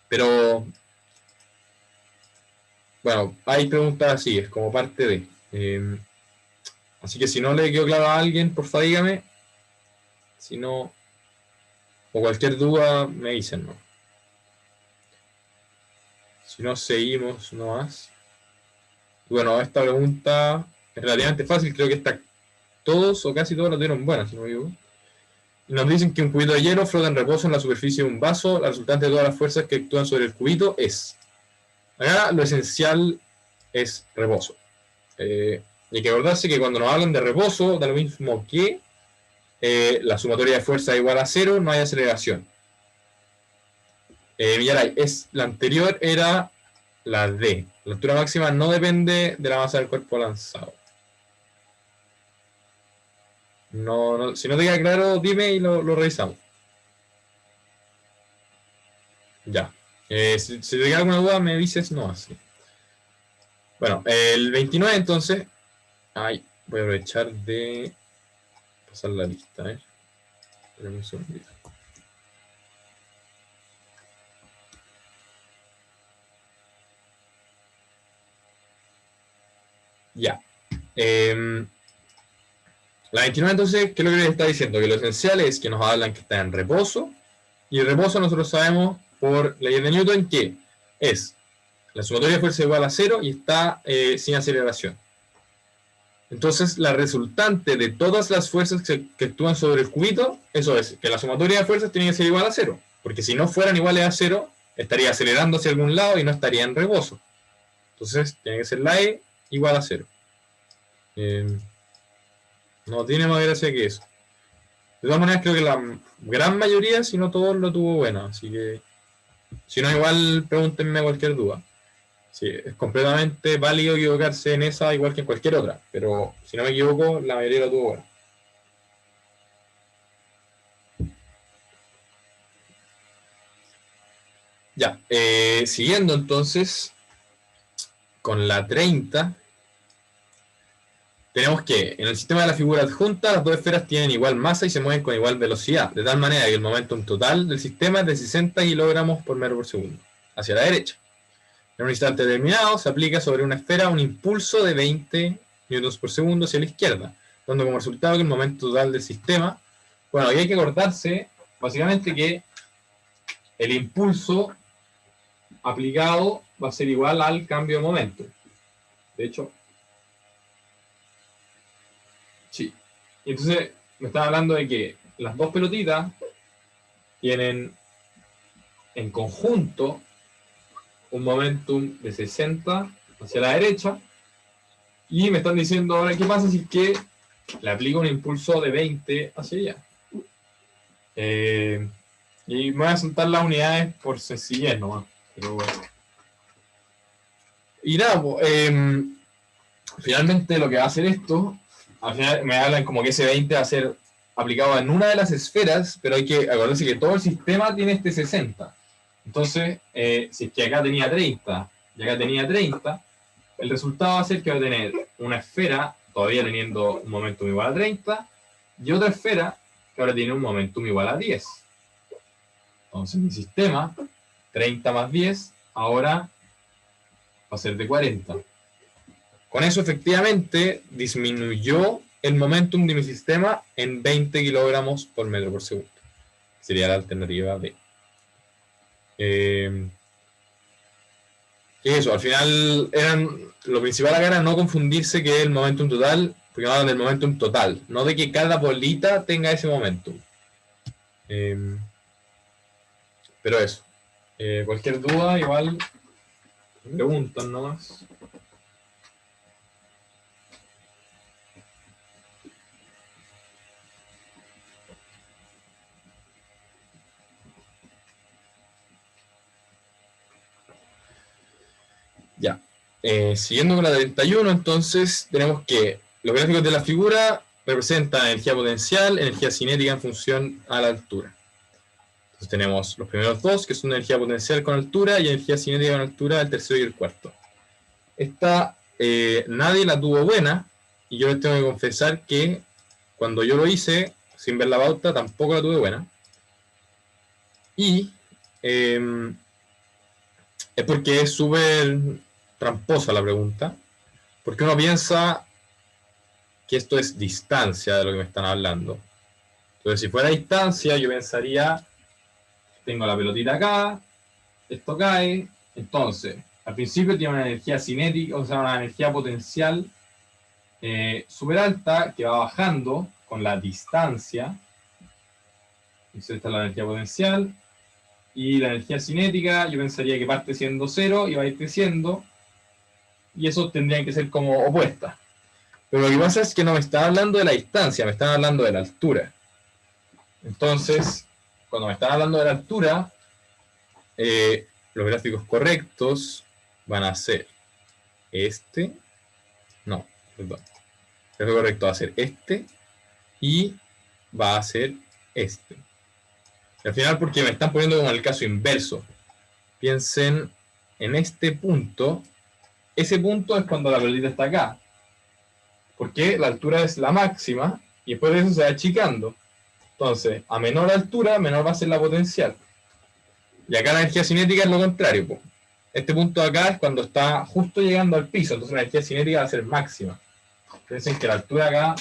pero bueno, hay preguntas así, es como parte de. Así que si no le quedó claro a alguien, por favor dígame. Si no, o cualquier duda, me dicen, ¿no? Si no, seguimos nomás. Bueno, esta pregunta es relativamente fácil, creo que todos o casi todos la tuvieron buena, si no me equivoco. Y nos dicen que un cubito de hielo flota en reposo en la superficie de un vaso. La resultante de todas las fuerzas que actúan sobre el cubito es. Acá lo esencial es reposo. Y hay que acordarse que cuando nos hablan de reposo, da lo mismo que la sumatoria de fuerza es igual a cero, no hay aceleración. Millaray, la anterior era la D. La altura máxima no depende de la masa del cuerpo lanzado. No, si no te queda claro, dime y lo revisamos. Ya. Si te queda alguna duda, me dices no así. Bueno, el 29 entonces. Ay, voy a aprovechar de pasar la lista, Espérame un segundito. Ya. La 29 entonces, ¿qué es lo que les está diciendo? Que lo esencial es que nos hablan que está en reposo. Y el reposo nosotros sabemos por ley de Newton que es la sumatoria de fuerza igual a cero y está sin aceleración. Entonces, la resultante de todas las fuerzas que actúan sobre el cubito, eso es, que la sumatoria de fuerzas tiene que ser igual a cero. Porque si no fueran iguales a cero, estaría acelerando hacia algún lado y no estaría en reposo. Entonces, tiene que ser la E igual a cero. No tiene más gracia que eso. De todas maneras, creo que la gran mayoría, si no todos, lo tuvo buena. Así que, si no, igual pregúntenme cualquier duda. Sí, es completamente válido equivocarse en esa igual que en cualquier otra. Pero, si no me equivoco, la mayoría lo tuvo buena. Ya, siguiendo entonces con la 30, tenemos que en el sistema de la figura adjunta las dos esferas tienen igual masa y se mueven con igual velocidad, de tal manera que el momentum total del sistema es de 60 kilogramos por metro por segundo, hacia la derecha. En un instante determinado se aplica sobre una esfera un impulso de 20 newtons por segundo hacia la izquierda, dando como resultado que el momento total del sistema, bueno, aquí hay que acordarse básicamente que el impulso aplicado va a ser igual al cambio de momento. De hecho, sí. Y entonces me estaba hablando de que las dos pelotitas tienen en conjunto un momentum de 60 hacia la derecha y me están diciendo ahora qué pasa si es que le aplico un impulso de 20 hacia allá. Y me voy a soltar las unidades por sencillez nomás. Pero bueno. Y nada, finalmente lo que va a hacer esto, al final me hablan como que ese 20 va a ser aplicado en una de las esferas, pero hay que acordarse que todo el sistema tiene este 60. Entonces, si es que acá tenía 30 y acá tenía 30, el resultado va a ser que va a tener una esfera todavía teniendo un momentum igual a 30 y otra esfera que ahora tiene un momentum igual a 10. Entonces mi sistema, 30 más 10, ahora va a ser de 40. Con eso efectivamente disminuyó el momentum de mi sistema en 20 kilogramos por metro por segundo. Sería la alternativa B. Eso, al final lo principal acá era no confundirse que el momentum total, porque hablan del momentum total, no de que cada bolita tenga ese momentum. Pero eso. Cualquier duda, igual preguntan nomás. Ya. Siguiendo con la 31, entonces tenemos que los gráficos de la figura representan energía potencial, energía cinética en función a la altura. Entonces tenemos los primeros dos, que son energía potencial con altura y energía cinética con altura, el tercero y el cuarto. Esta nadie la tuvo buena, y yo les tengo que confesar que cuando yo lo hice, sin ver la pauta, tampoco la tuve buena. Y es porque es súper tramposa la pregunta, porque uno piensa que esto es distancia de lo que me están hablando. Entonces, si fuera distancia, yo pensaría, tengo la pelotita acá, esto cae, entonces, al principio tiene una energía cinética, o sea, una energía potencial súper alta que va bajando con la distancia. Entonces, esta es la energía potencial. Y la energía cinética, yo pensaría que parte siendo 0 y va a ir creciendo. Y eso tendrían que ser como opuestas. Pero lo que pasa es que no me están hablando de la distancia, me están hablando de la altura. Entonces, cuando me están hablando de la altura, los gráficos correctos van a ser este. No, perdón. El gráfico correcto va a ser este y va a ser este. Y al final, porque me están poniendo como el caso inverso. Piensen en este punto. Ese punto es cuando la pelotita está acá. Porque la altura es la máxima y después de eso se va achicando. Entonces, a menor altura, menor va a ser la potencial. Y acá la energía cinética es lo contrario. Po. Este punto de acá es cuando está justo llegando al piso. Entonces la energía cinética va a ser máxima. Piensen que la altura acá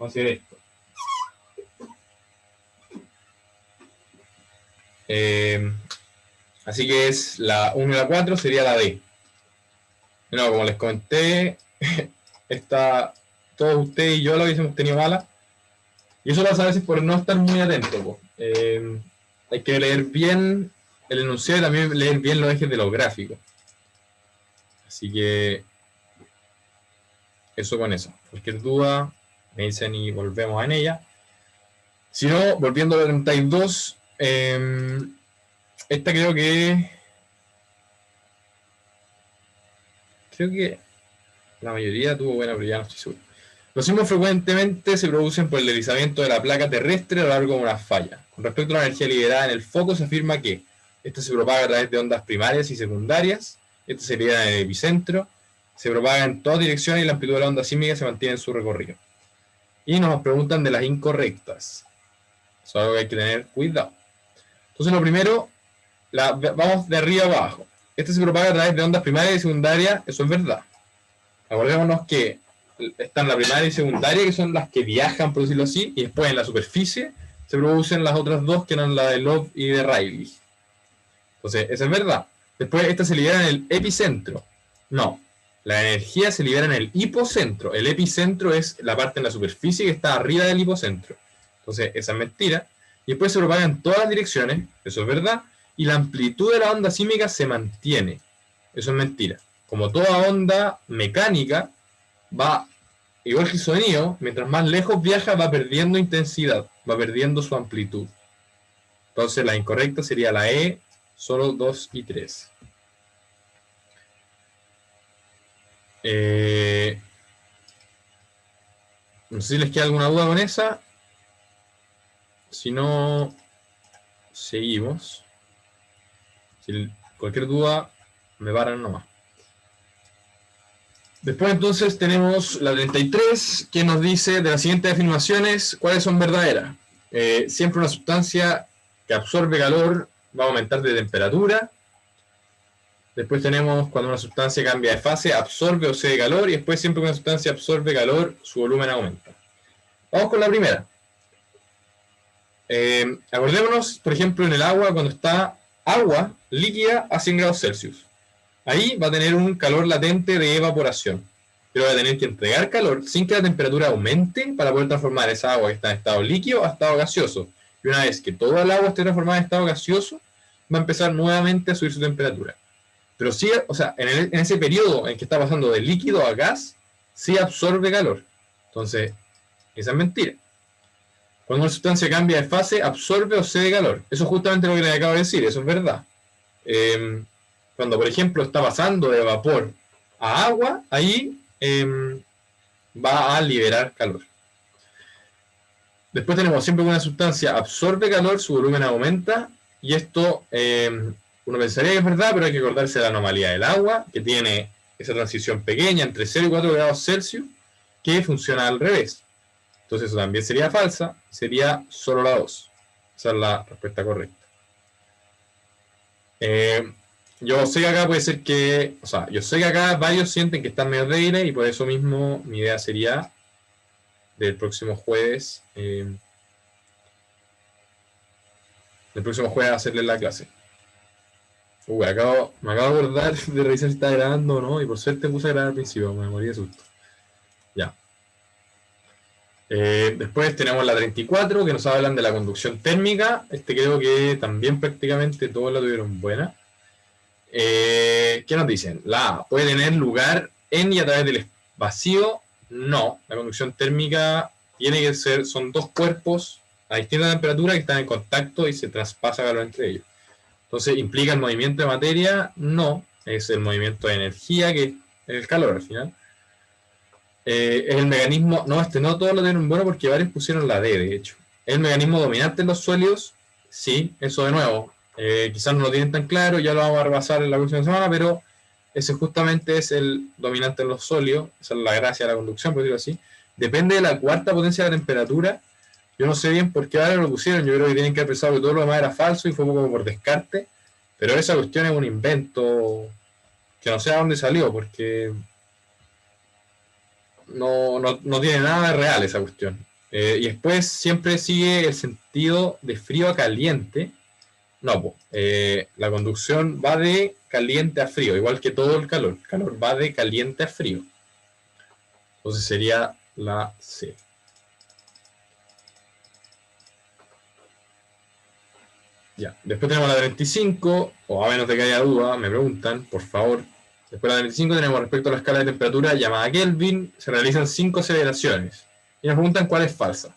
va a ser esto. Así que es la 1 y la 4 sería la D. No, como les comenté, todos ustedes y yo lo hubiésemos tenido mala. Y eso pasa a veces por no estar muy atento. Hay que leer bien el enunciado y también leer bien los ejes de los gráficos. Así que eso con eso. Cualquier duda me dicen y volvemos en ella. Si no, volviendo a la 32, esta creo que la mayoría tuvo buena, pero ya no estoy seguro. Los sismos frecuentemente se producen por el deslizamiento de la placa terrestre a lo largo de una falla. Con respecto a la energía liberada en el foco, se afirma que esta se propaga a través de ondas primarias y secundarias, esta se libera en el epicentro, se propaga en todas direcciones y la amplitud de la onda sísmica se mantiene en su recorrido. Y nos preguntan de las incorrectas. Eso es algo que hay que tener cuidado. Entonces lo primero, vamos de arriba abajo. Esta se propaga a través de ondas primarias y secundarias, eso es verdad. Acordémonos que están la primaria y secundaria, que son las que viajan, por decirlo así, y después en la superficie se producen las otras dos, que eran la de Love y de Rayleigh. Entonces, eso es verdad. Después, esta se libera en el epicentro. No, la energía se libera en el hipocentro. El epicentro es la parte en la superficie que está arriba del hipocentro. Entonces, esa es mentira. Y después se propaga en todas las direcciones, eso es verdad. Y la amplitud de la onda sísmica se mantiene. Eso es mentira. Como toda onda mecánica, va, igual que el sonido, mientras más lejos viaja, va perdiendo intensidad, va perdiendo su amplitud. Entonces la incorrecta sería la E, solo 2 y 3. No sé si les queda alguna duda con esa. Si no, seguimos. Si cualquier duda, me paran nomás. Después entonces tenemos la 33, que nos dice de las siguientes afirmaciones, ¿cuáles son verdaderas? Siempre una sustancia que absorbe calor va a aumentar de temperatura. Después tenemos cuando una sustancia cambia de fase, absorbe o cede calor. Y después siempre que una sustancia absorbe calor, su volumen aumenta. Vamos con la primera. Acordémonos, por ejemplo, en el agua, cuando está agua líquida a 100 grados Celsius. Ahí va a tener un calor latente de evaporación. Pero va a tener que entregar calor sin que la temperatura aumente para poder transformar esa agua que está en estado líquido a estado gaseoso. Y una vez que toda el agua esté transformada en estado gaseoso, va a empezar nuevamente a subir su temperatura. Pero sí, o sea, en ese periodo en que está pasando de líquido a gas, sí absorbe calor. Entonces, esa es mentira. Cuando una sustancia cambia de fase, absorbe o cede calor. Eso es justamente lo que les acabo de decir, eso es verdad. Cuando, por ejemplo, está pasando de vapor a agua, ahí va a liberar calor. Después tenemos siempre que una sustancia absorbe calor, su volumen aumenta, y esto uno pensaría que es verdad, pero hay que acordarse de la anomalía del agua, que tiene esa transición pequeña entre 0 y 4 grados Celsius, que funciona al revés. Entonces eso también sería falsa, sería solo la 2. Esa es la respuesta correcta. Yo sé que acá puede ser que, o sea, yo sé que acá varios sienten que están medio débiles y por eso mismo mi idea sería del próximo jueves, hacerles la clase. Me acabo de acordar de revisar si está grabando o no, y por suerte puse a grabar al principio, me morí de susto. Ya. Después tenemos la 34, que nos hablan de la conducción térmica. Creo que también prácticamente todos la tuvieron buena. ¿Qué nos dicen? La A, ¿puede tener lugar en y a través del vacío? No, la conducción térmica tiene que ser, son dos cuerpos a distinta temperatura que están en contacto y se traspasa calor entre ellos. Entonces, ¿implica el movimiento de materia? No, es el movimiento de energía, que es el calor al final. Es el mecanismo, no todos lo tienen bueno porque varios pusieron la D, de hecho. ¿Es el mecanismo dominante en los sólidos? Sí, eso de nuevo. Quizás no lo tienen tan claro, ya lo vamos a repasar en la próxima semana, pero ese justamente es el dominante en los sólidos, esa es la gracia de la conducción, por decirlo así. Depende de la cuarta potencia de la temperatura. Yo no sé bien por qué ahora lo pusieron, yo creo que tienen que haber pensado que todo lo demás era falso y fue como por descarte, pero esa cuestión es un invento que no sé a dónde salió, porque no tiene nada de real esa cuestión. Y después siempre sigue el sentido de frío a caliente. No, la conducción va de caliente a frío, igual que todo el calor. El calor va de caliente a frío. Entonces sería la C. Ya, después tenemos la 35, o a menos de que haya duda, me preguntan, por favor. Después de la 25 tenemos respecto a la escala de temperatura llamada Kelvin, se realizan 5 aceleraciones. Y nos preguntan cuál es falsa.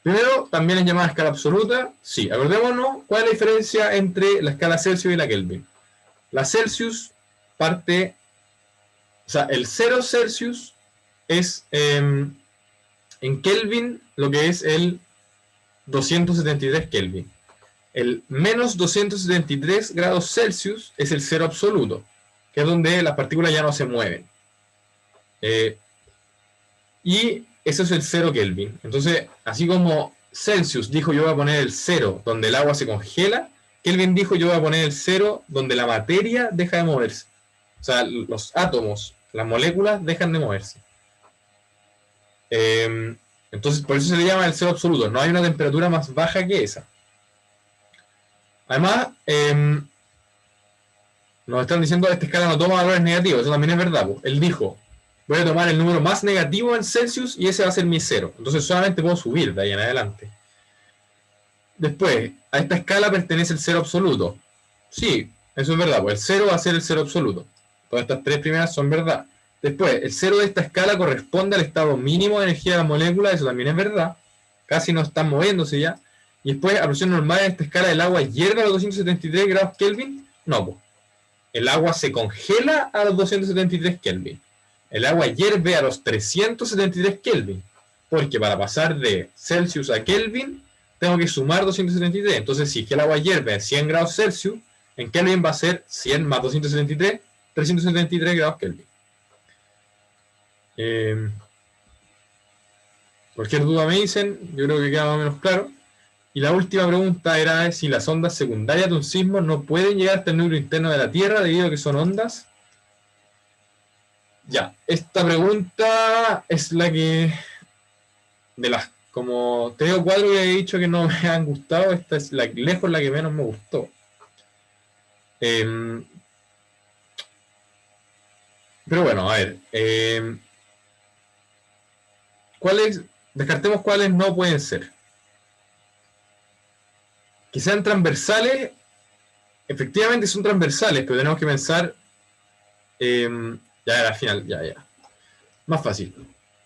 Primero, también es llamada escala absoluta. Sí, acordémonos cuál es la diferencia entre la escala Celsius y la Kelvin. La Celsius parte, o sea, el 0 Celsius es en Kelvin lo que es el 273 Kelvin. El menos 273 grados Celsius es el cero absoluto, que es donde las partículas ya no se mueven. Y eso es el 0 Kelvin. Entonces, así como Celsius dijo yo voy a poner el 0 donde el agua se congela, Kelvin dijo yo voy a poner el 0 donde la materia deja de moverse. O sea, los átomos, las moléculas dejan de moverse. Entonces, por eso se le llama el 0 absoluto. No hay una temperatura más baja que esa. Además, nos están diciendo que esta escala no toma valores negativos. Eso también es verdad. Pues. Él dijo, voy a tomar el número más negativo en Celsius y ese va a ser mi 0. Entonces solamente puedo subir de ahí en adelante. Después, a esta escala pertenece el 0 absoluto. Sí, eso es verdad. Pues el 0 va a ser el 0 absoluto. Todas estas tres primeras son verdad. Después, el 0 de esta escala corresponde al estado mínimo de energía de la molécula. Eso también es verdad. Casi no están moviéndose ya. Y después, a presión normal en esta escala, ¿el agua hierve a los 273 grados Kelvin? No, pues. El agua se congela a los 273 Kelvin. El agua hierve a los 373 Kelvin. Porque para pasar de Celsius a Kelvin tengo que sumar 273. Entonces, si es que el agua hierve a 100 grados Celsius, en Kelvin va a ser 100 más 273, 373 grados Kelvin. Cualquier duda me dicen, yo creo que queda más o menos claro. Y la última pregunta era si las ondas secundarias de un sismo no pueden llegar hasta el núcleo interno de la Tierra debido a que son ondas. Ya, esta pregunta es la que, de las como 3 o 4 que he dicho que no me han gustado, esta es lejos la que menos me gustó. Pero bueno, a ver. Descartemos cuáles no pueden ser. Que sean transversales, efectivamente son transversales, pero tenemos que pensar, ya era final, ya. Más fácil.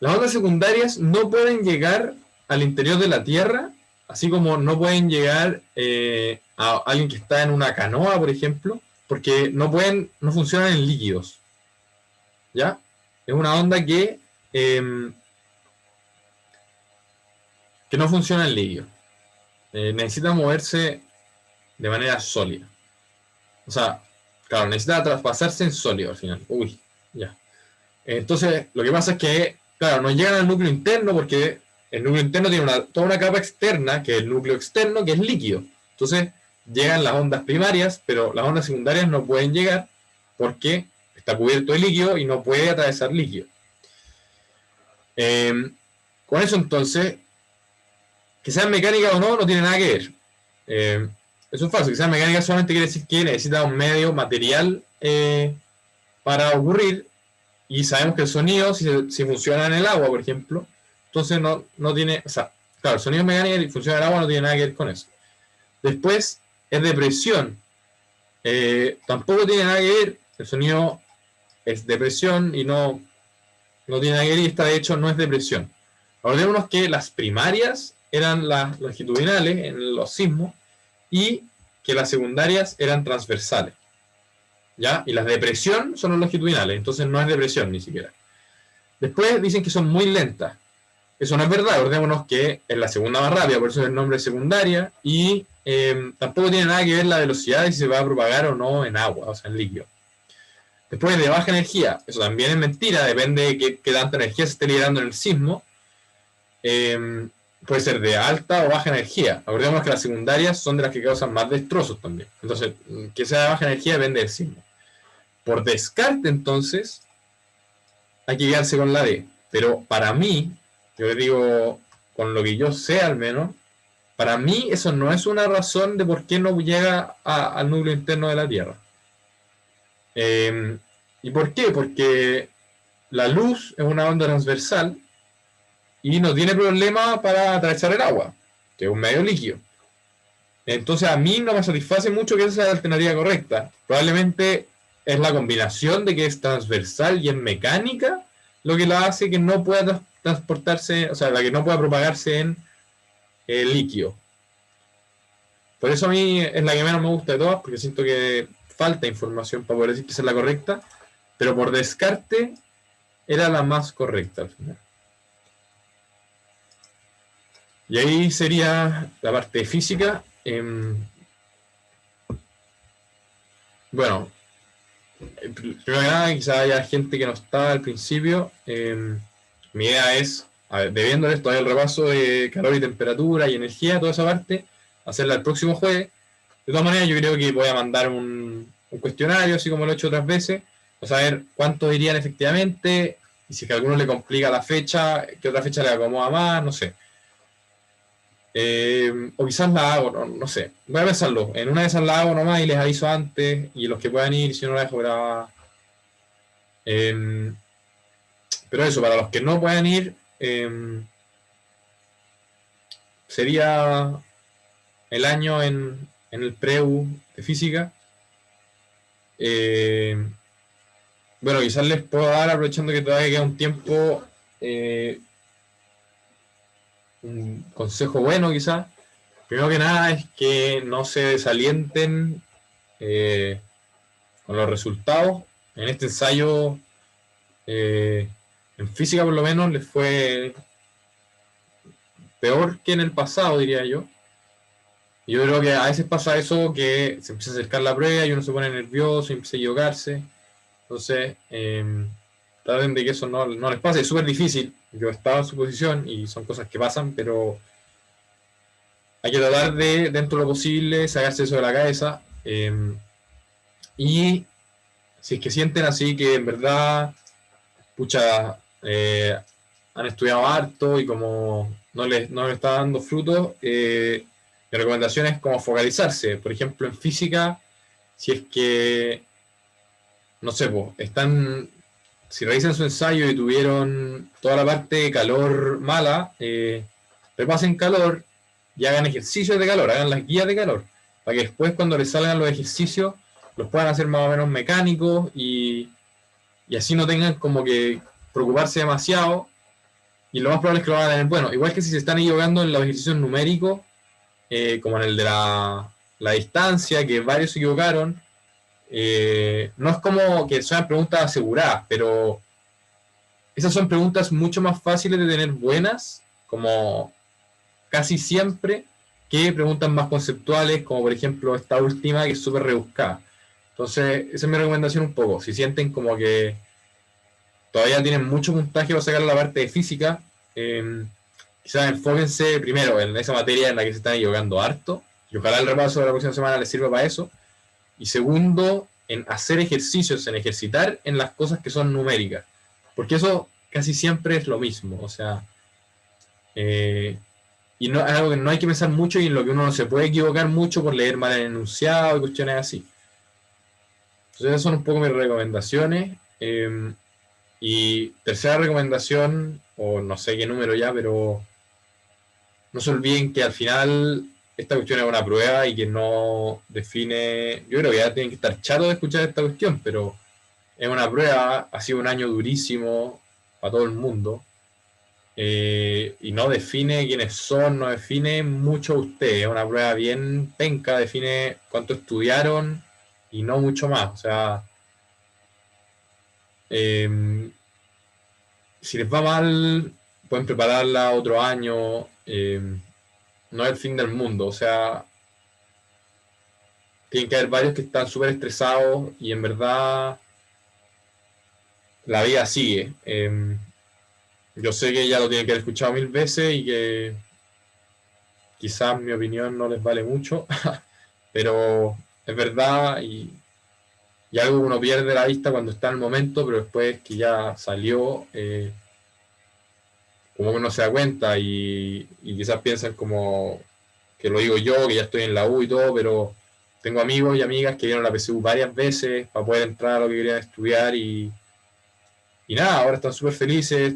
Las ondas secundarias no pueden llegar al interior de la Tierra, así como no pueden llegar a alguien que está en una canoa, por ejemplo, porque no funcionan en líquidos. ¿Ya? Es una onda que no funciona en líquido. Necesita moverse de manera sólida. O sea, claro, necesita traspasarse en sólido al final. Uy, ya. Entonces, lo que pasa es que, claro, no llegan al núcleo interno porque el núcleo interno tiene toda una capa externa, que es el núcleo externo, que es líquido. Entonces, llegan las ondas primarias, pero las ondas secundarias no pueden llegar porque está cubierto de líquido y no puede atravesar líquido. Con eso, entonces, que sean mecánicas o no, no tiene nada que ver. Eso es falso. Que sean mecánicas solamente quiere decir que necesita un medio material para ocurrir. Y sabemos que el sonido, si funciona en el agua, por ejemplo, entonces no tiene, o sea, claro, el sonido mecánico y funciona en el agua no tiene nada que ver con eso. Después, es de presión. Tampoco tiene nada que ver, el sonido es de presión y no tiene nada que ver y esta de hecho no es de presión. Acordémonos que las primarias eran las longitudinales en los sismos y que las secundarias eran transversales. ¿Ya? Y las de presión son los longitudinales, entonces no es de presión ni siquiera. Después dicen que son muy lentas. Eso no es verdad, acordémonos que es la segunda más rápida, por eso es el nombre secundaria, y tampoco tiene nada que ver la velocidad de si se va a propagar o no en agua, o sea, en líquido. Después de baja energía, eso también es mentira, depende de qué tanta energía se esté liberando en el sismo. Puede ser de alta o baja energía. Acordémonos que las secundarias son de las que causan más destrozos también. Entonces, que sea de baja energía depende del sismo. Por descarte, entonces, hay que quedarse con la D. Pero para mí, yo les digo, con lo que yo sé al menos, para mí eso no es una razón de por qué no llega al núcleo interno de la Tierra. ¿Y por qué? Porque la luz es una onda transversal y no tiene problema para atravesar el agua, que es un medio líquido. Entonces a mí no me satisface mucho que esa sea la alternativa correcta. Probablemente es la combinación de que es transversal y es mecánica lo que la hace que no pueda transportarse, o sea, la que no pueda propagarse en líquido. Por eso a mí es la que menos me gusta de todas, porque siento que falta información para poder decir que esa es la correcta, pero por descarte era la más correcta al final. Y ahí sería la parte de física. Bueno, primero que nada, quizás haya gente que no estaba al principio. Mi idea es, a ver, debiéndoles todavía el repaso de calor y temperatura y energía, toda esa parte, hacerla el próximo jueves. De todas maneras, yo creo que voy a mandar un cuestionario, así como lo he hecho otras veces, para saber cuántos irían efectivamente, y si es que a alguno le complica la fecha, qué otra fecha le acomoda más, no sé. O quizás la hago, no sé. Voy a pensarlo. En una de esas la hago nomás y les aviso antes, y los que puedan ir, si no la dejo grabada. Pero eso, para los que no puedan ir, sería el año en el preu de física. Bueno, quizás les puedo dar, aprovechando que todavía queda un tiempo, un consejo bueno quizás. Primero que nada es que no se desalienten con los resultados. En este ensayo, en física por lo menos, les fue peor que en el pasado, diría yo. Yo creo que a veces pasa eso, que se empieza a acercar la prueba y uno se pone nervioso y empieza a equivocarse. Entonces, traten de que eso no les pase. Es súper difícil. Yo estaba en su posición y son cosas que pasan, pero hay que tratar de, dentro de lo posible, sacarse eso de la cabeza. Y si es que sienten así que en verdad, pucha, han estudiado harto y como no les está dando frutos, mi recomendación es como focalizarse. Por ejemplo, en física, si es que, no sé, pues, si revisan su ensayo y tuvieron toda la parte de calor mala, repasen calor y hagan ejercicios de calor, hagan las guías de calor, para que después cuando les salgan los ejercicios los puedan hacer más o menos mecánicos y así no tengan como que preocuparse demasiado y lo más probable es que lo van a tener bueno. Igual que si se están equivocando en los ejercicios numéricos, como en el de la distancia, que varios se equivocaron, no es como que sean preguntas aseguradas, pero esas son preguntas mucho más fáciles de tener buenas, como casi siempre, que preguntas más conceptuales, como por ejemplo esta última que es súper rebuscada. Entonces, esa es mi recomendación un poco. Si sienten como que todavía tienen mucho puntaje para sacar la parte de física, quizás enfóquense primero en esa materia en la que se están equivocando harto, y ojalá el repaso de la próxima semana les sirva para eso. Y segundo, en hacer ejercicios, en ejercitar en las cosas que son numéricas. Porque eso casi siempre es lo mismo. O sea, y no, es algo que no hay que pensar mucho y en lo que uno no se puede equivocar mucho por leer mal el enunciado y cuestiones así. Entonces, esas son un poco mis recomendaciones. Y tercera recomendación, o no sé qué número ya, pero no se olviden que al final esta cuestión es una prueba y que no define. Yo creo que ya tienen que estar chatos de escuchar esta cuestión, pero es una prueba, ha sido un año durísimo para todo el mundo. Y no define quiénes son, no define mucho ustedes. Es una prueba bien penca, define cuánto estudiaron y no mucho más. O sea, eh, si les va mal, pueden prepararla otro año. No es el fin del mundo. O sea, tienen que haber varios que están súper estresados y en verdad la vida sigue. Yo sé que ya lo tienen que haber escuchado mil veces y que quizás mi opinión no les vale mucho, pero es verdad y algo que uno pierde la vista cuando está en el momento, pero después que ya salió, como que uno se da cuenta y quizás piensan como que lo digo yo, que ya estoy en la U y todo, pero tengo amigos y amigas que vieron la PSU varias veces para poder entrar a lo que querían estudiar y nada, ahora están súper felices.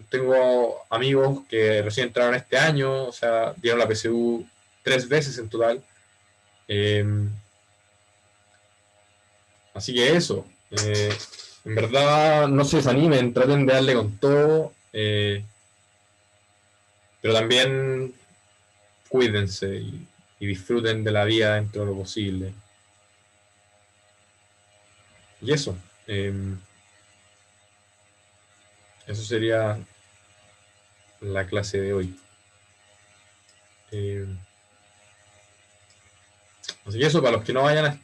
Tengo amigos que recién entraron este año, o sea, dieron la PSU 3 veces en total. Eh, Así que eso. En verdad, no se desanimen, traten de darle con todo, pero también cuídense y disfruten de la vida dentro de lo posible. Y eso. eh, Eso sería la clase de hoy. Eh, Así que eso, para los que no vayan a estar